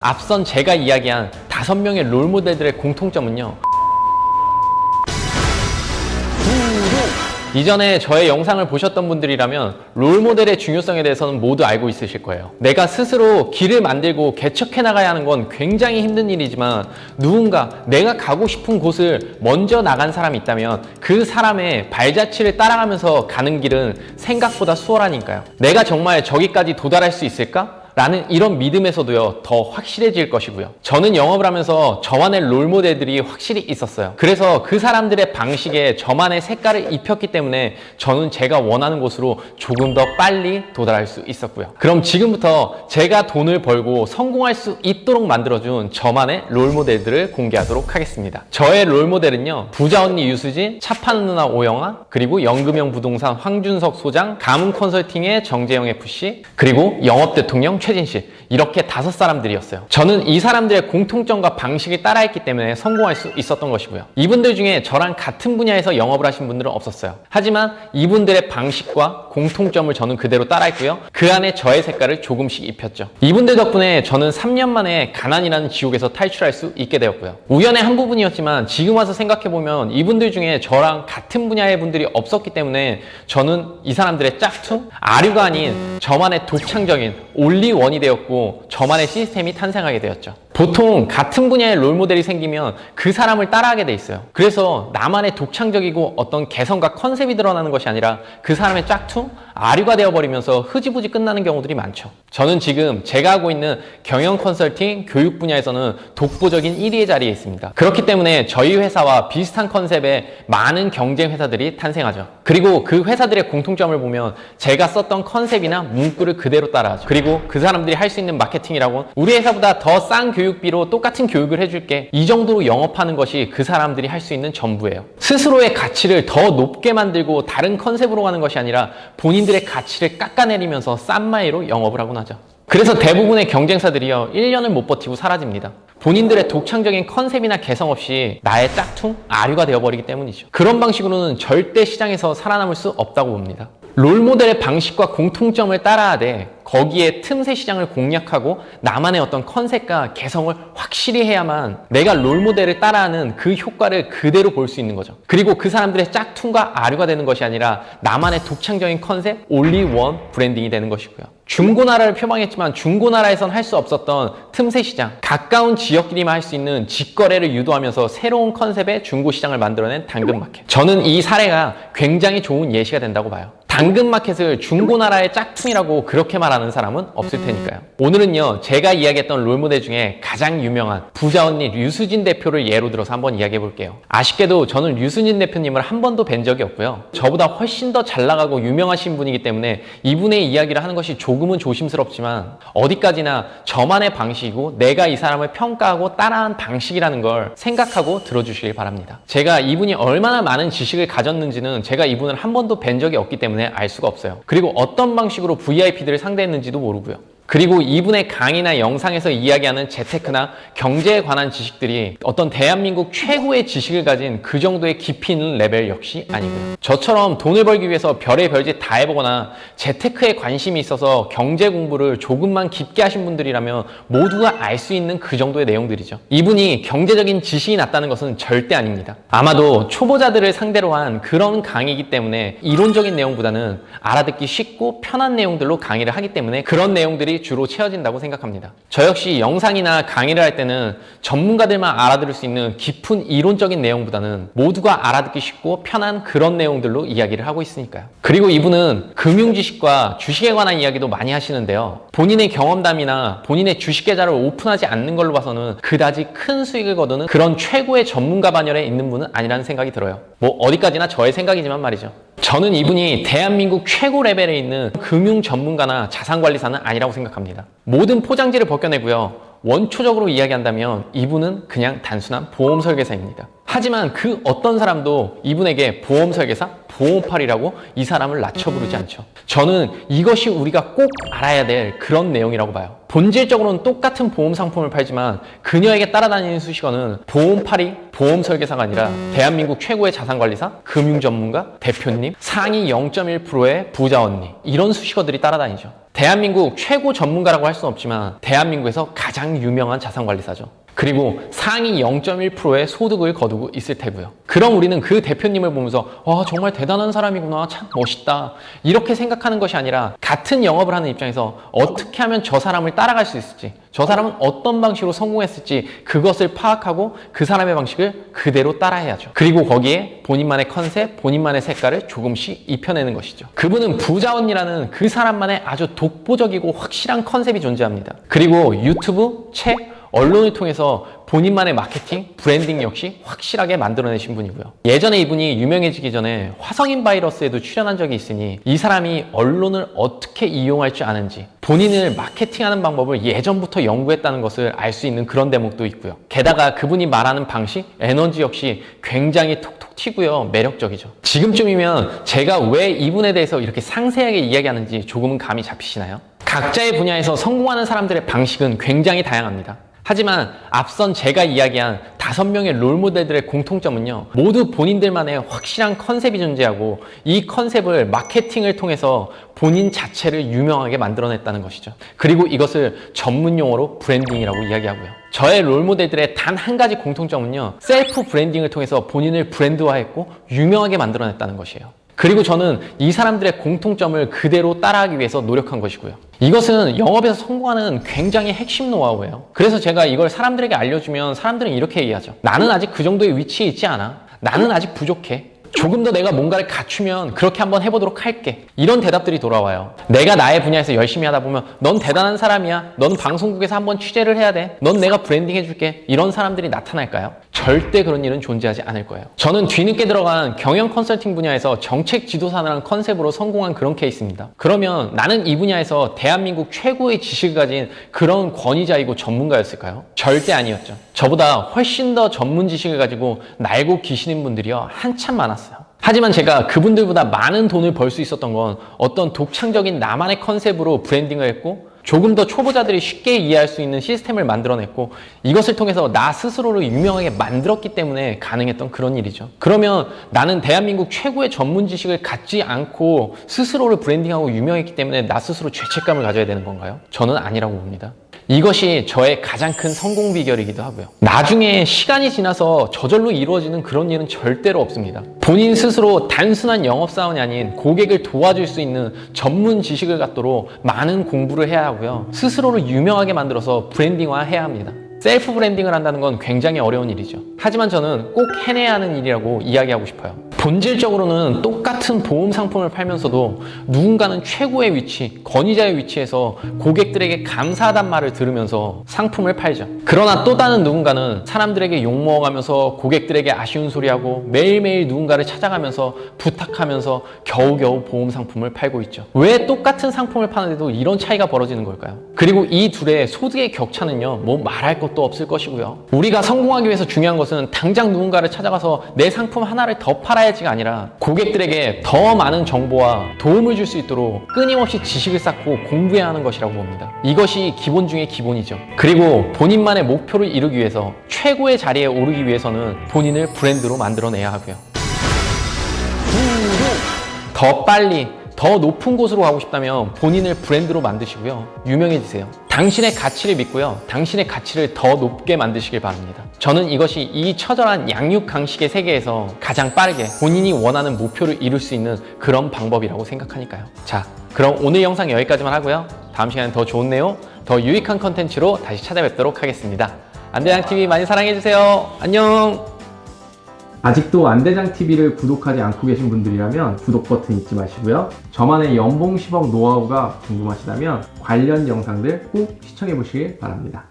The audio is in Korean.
앞선 제가 이야기한 5명의 롤모델들의 공통점은요, 이전에 저의 영상을 보셨던 분들이라면 롤모델의 중요성에 대해서는 모두 알고 있으실 거예요. 내가 스스로 길을 만들고 개척해 나가야 하는 건 굉장히 힘든 일이지만, 누군가 내가 가고 싶은 곳을 먼저 나간 사람이 있다면 그 사람의 발자취를 따라가면서 가는 길은 생각보다 수월하니까요. 내가 정말 저기까지 도달할 수 있을까? 라는 이런 믿음에서도요, 더 확실해질 것이고요. 저는 영업을 하면서 저만의 롤모델들이 확실히 있었어요. 그래서 그 사람들의 방식에 저만의 색깔을 입혔기 때문에 저는 제가 원하는 곳으로 조금 더 빨리 도달할 수 있었고요. 그럼 지금부터 제가 돈을 벌고 성공할 수 있도록 만들어준 저만의 롤모델들을 공개하도록 하겠습니다. 저의 롤모델은요, 부자 언니 유수진, 차 파는 누나 오영아, 그리고 연금형 부동산 황준석 소장, 가문 컨설팅의 정재영 FC, 그리고 영업 대통령 최진 씨, 이렇게 5사람들이었어요. 저는 이 사람들의 공통점과 방식을 따라했기 때문에 성공할 수 있었던 것이고요. 이분들 중에 저랑 같은 분야에서 영업을 하신 분들은 없었어요. 하지만 이분들의 방식과 공통점을 저는 그대로 따라했고요. 그 안에 저의 색깔을 조금씩 입혔죠. 이분들 덕분에 저는 3년 만에 가난이라는 지옥에서 탈출할 수 있게 되었고요. 우연의 한 부분이었지만 지금 와서 생각해보면 이분들 중에 저랑 같은 분야의 분들이 없었기 때문에 저는 이 사람들의 짝퉁, 아류가 아닌 저만의 독창적인 올리원이 되었고, 저만의 시스템이 탄생하게 되었죠. 보통 같은 분야의 롤모델이 생기면 그 사람을 따라하게 돼 있어요. 그래서 나만의 독창적이고 어떤 개성과 컨셉이 드러나는 것이 아니라 그 사람의 짝퉁, 아류가 되어버리면서 흐지부지 끝나는 경우들이 많죠. 저는 지금 제가 하고 있는 경영 컨설팅, 교육 분야에서는 독보적인 1위의 자리에 있습니다. 그렇기 때문에 저희 회사와 비슷한 컨셉의 많은 경쟁 회사들이 탄생하죠. 그리고 그 회사들의 공통점을 보면 제가 썼던 컨셉이나 문구를 그대로 따라하죠. 그리고 그 사람들이 할 수 있는 마케팅이라고, 우리 회사보다 더 싼 교육비로 똑같은 교육을 해줄게, 이 정도로 영업하는 것이 그 사람들이 할 수 있는 전부예요. 스스로의 가치를 더 높게 만들고 다른 컨셉으로 가는 것이 아니라 본인들의 가치를 깎아내리면서 싼 마이로 영업을 하곤 하죠. 그래서 대부분의 경쟁사들이요, 1년을 못 버티고 사라집니다. 본인들의 독창적인 컨셉이나 개성 없이 나의 짝퉁, 아류가 되어버리기 때문이죠. 그런 방식으로는 절대 시장에서 살아남을 수 없다고 봅니다. 롤모델의 방식과 공통점을 따라하되 거기에 틈새 시장을 공략하고 나만의 어떤 컨셉과 개성을 확실히 해야만 내가 롤모델을 따라하는 그 효과를 그대로 볼 수 있는 거죠. 그리고 그 사람들의 짝퉁과 아류가 되는 것이 아니라 나만의 독창적인 컨셉, 올리원 브랜딩이 되는 것이고요. 중고나라를 표방했지만 중고나라에선 할 수 없었던 틈새 시장, 가까운 지역끼리만 할 수 있는 직거래를 유도하면서 새로운 컨셉의 중고시장을 만들어낸 당근마켓. 저는 이 사례가 굉장히 좋은 예시가 된다고 봐요. 당근마켓을 중고나라의 짝퉁이라고 그렇게 말하는 사람은 없을 테니까요. 오늘은요, 제가 이야기했던 롤모델 중에 가장 유명한 부자 언니 류수진 대표를 예로 들어서 한번 이야기해 볼게요. 아쉽게도 저는 류수진 대표님을 한 번도 뵌 적이 없고요. 저보다 훨씬 더 잘 나가고 유명하신 분이기 때문에 이분의 이야기를 하는 것이 조금은 조심스럽지만, 어디까지나 저만의 방식이고 내가 이 사람을 평가하고 따라한 방식이라는 걸 생각하고 들어주시길 바랍니다. 제가 이분이 얼마나 많은 지식을 가졌는지는 제가 이분을 한 번도 뵌 적이 없기 때문에 알 수가 없어요. 그리고 어떤 방식으로 VIP들을 상대했는지도 모르고요. 그리고 이분의 강의나 영상에서 이야기하는 재테크나 경제에 관한 지식들이 어떤 대한민국 최고의 지식을 가진 그 정도의 깊이 있는 레벨 역시 아니고요. 저처럼 돈을 벌기 위해서 별의 별짓 다 해보거나 재테크에 관심이 있어서 경제 공부를 조금만 깊게 하신 분들이라면 모두가 알 수 있는 그 정도의 내용들이죠. 이분이 경제적인 지식이 낮다는 것은 절대 아닙니다. 아마도 초보자들을 상대로 한 그런 강의이기 때문에 이론적인 내용보다는 알아듣기 쉽고 편한 내용들로 강의를 하기 때문에 그런 내용들이 주로 채워진다고 생각합니다. 저 역시 영상이나 강의를 할 때는 전문가들만 알아들을 수 있는 깊은 이론적인 내용보다는 모두가 알아듣기 쉽고 편한 그런 내용들로 이야기를 하고 있으니까요. 그리고 이분은 금융 지식과 주식에 관한 이야기도 많이 하시는데요. 본인의 경험담이나 본인의 주식 계좌를 오픈하지 않는 걸로 봐서는 그다지 큰 수익을 거두는 그런 최고의 전문가 반열에 있는 분은 아니라는 생각이 들어요. 뭐 어디까지나 저의 생각이지만 말이죠. 저는 이분이 대한민국 최고 레벨에 있는 금융 전문가나 자산관리사는 아니라고 생각합니다. 모든 포장지를 벗겨내고요, 원초적으로 이야기한다면 이분은 그냥 단순한 보험 설계사입니다. 하지만 그 어떤 사람도 이분에게 보험 설계사, 보험팔이라고 이 사람을 낮춰 부르지 않죠. 저는 이것이 우리가 꼭 알아야 될 그런 내용이라고 봐요. 본질적으로는 똑같은 보험 상품을 팔지만 그녀에게 따라다니는 수식어는 보험팔이, 보험 설계사가 아니라 대한민국 최고의 자산관리사, 금융 전문가, 대표님, 상위 0.1%의 부자 언니, 이런 수식어들이 따라다니죠. 대한민국 최고 전문가라고 할 수는 없지만 대한민국에서 가장 유명한 자산관리사죠. 그리고 상위 0.1%의 소득을 거두고 있을 테고요. 그럼 우리는 그 대표님을 보면서 와, 정말 대단한 사람이구나, 참 멋있다, 이렇게 생각하는 것이 아니라 같은 영업을 하는 입장에서 어떻게 하면 저 사람을 따라갈 수 있을지, 저 사람은 어떤 방식으로 성공했을지 그것을 파악하고 그 사람의 방식을 그대로 따라해야죠. 그리고 거기에 본인만의 컨셉, 본인만의 색깔을 조금씩 입혀내는 것이죠. 그분은 부자원이라는 그 사람만의 아주 독보적이고 확실한 컨셉이 존재합니다. 그리고 유튜브, 책, 언론을 통해서 본인만의 마케팅, 브랜딩 역시 확실하게 만들어내신 분이고요. 예전에 이분이 유명해지기 전에 화성인 바이러스에도 출연한 적이 있으니 이 사람이 언론을 어떻게 이용할 줄 아는지, 본인을 마케팅하는 방법을 예전부터 연구했다는 것을 알 수 있는 그런 대목도 있고요. 게다가 그분이 말하는 방식, 에너지 역시 굉장히 톡톡 튀고요. 매력적이죠. 지금쯤이면 제가 왜 이분에 대해서 이렇게 상세하게 이야기하는지 조금은 감이 잡히시나요? 각자의 분야에서 성공하는 사람들의 방식은 굉장히 다양합니다. 하지만 앞선 제가 이야기한 5명의 롤모델들의 공통점은요, 모두 본인들만의 확실한 컨셉이 존재하고 이 컨셉을 마케팅을 통해서 본인 자체를 유명하게 만들어냈다는 것이죠. 그리고 이것을 전문 용어로 브랜딩이라고 이야기하고요. 저의 롤모델들의 단 한 가지 공통점은요, 셀프 브랜딩을 통해서 본인을 브랜드화했고 유명하게 만들어냈다는 것이에요. 그리고 저는 이 사람들의 공통점을 그대로 따라하기 위해서 노력한 것이고요. 이것은 영업에서 성공하는 굉장히 핵심 노하우예요. 그래서 제가 이걸 사람들에게 알려주면 사람들은 이렇게 얘기하죠. 나는 아직 그 정도의 위치에 있지 않아. 나는 아직 부족해. 조금 더 내가 뭔가를 갖추면 그렇게 한번 해보도록 할게. 이런 대답들이 돌아와요. 내가 나의 분야에서 열심히 하다 보면 넌 대단한 사람이야. 넌 방송국에서 한번 취재를 해야 돼. 넌 내가 브랜딩 해줄게. 이런 사람들이 나타날까요? 절대 그런 일은 존재하지 않을 거예요. 저는 뒤늦게 들어간 경영 컨설팅 분야에서 정책 지도사라는 컨셉으로 성공한 그런 케이스입니다. 그러면 나는 이 분야에서 대한민국 최고의 지식을 가진 그런 권위자이고 전문가였을까요? 절대 아니었죠. 저보다 훨씬 더 전문 지식을 가지고 날고 기시는 분들이요, 한참 많았어요. 하지만 제가 그분들보다 많은 돈을 벌 수 있었던 건 어떤 독창적인 나만의 컨셉으로 브랜딩을 했고, 조금 더 초보자들이 쉽게 이해할 수 있는 시스템을 만들어냈고, 이것을 통해서 나 스스로를 유명하게 만들었기 때문에 가능했던 그런 일이죠. 그러면 나는 대한민국 최고의 전문 지식을 갖지 않고 스스로를 브랜딩하고 유명했기 때문에 나 스스로 죄책감을 가져야 되는 건가요? 저는 아니라고 봅니다. 이것이 저의 가장 큰 성공 비결이기도 하고요. 나중에 시간이 지나서 저절로 이루어지는 그런 일은 절대로 없습니다. 본인 스스로 단순한 영업사원이 아닌 고객을 도와줄 수 있는 전문 지식을 갖도록 많은 공부를 해야 하고요. 스스로를 유명하게 만들어서 브랜딩화해야 합니다. 셀프 브랜딩을 한다는 건 굉장히 어려운 일이죠. 하지만 저는 꼭 해내야 하는 일이라고 이야기하고 싶어요. 본질적으로는 똑같은 보험 상품을 팔면서도 누군가는 최고의 위치, 권위자의 위치에서 고객들에게 감사하단 말을 들으면서 상품을 팔죠. 그러나 또 다른 누군가는 사람들에게 욕먹어가면서 고객들에게 아쉬운 소리하고 매일매일 누군가를 찾아가면서 부탁하면서 겨우겨우 보험 상품을 팔고 있죠. 왜 똑같은 상품을 파는데도 이런 차이가 벌어지는 걸까요? 그리고 이 둘의 소득의 격차는요, 뭐 말할 것도 없을 것이고요. 우리가 성공하기 위해서 중요한 것은 당장 누군가를 찾아가서 내 상품 하나를 더 팔아야지가 아니라 고객들에게 더 많은 정보와 도움을 줄 수 있도록 끊임없이 지식을 쌓고 공부해야 하는 것이라고 봅니다. 이것이 기본 중의 기본이죠. 그리고 본인만의 목표를 이루기 위해서, 최고의 자리에 오르기 위해서는 본인을 브랜드로 만들어내야 하고요. 더 빨리, 더 높은 곳으로 가고 싶다면 본인을 브랜드로 만드시고요. 유명해지세요. 당신의 가치를 믿고요. 당신의 가치를 더 높게 만드시길 바랍니다. 저는 이것이 이 처절한 양육 강식의 세계에서 가장 빠르게 본인이 원하는 목표를 이룰 수 있는 그런 방법이라고 생각하니까요. 자, 그럼 오늘 영상 여기까지만 하고요. 다음 시간에 더 좋은 내용, 더 유익한 컨텐츠로 다시 찾아뵙도록 하겠습니다. 안대장TV 많이 사랑해주세요. 안녕! 아직도 안대장TV를 구독하지 않고 계신 분들이라면 구독 버튼 잊지 마시고요. 저만의 연봉 10억 노하우가 궁금하시다면 관련 영상들 꼭 시청해 보시길 바랍니다.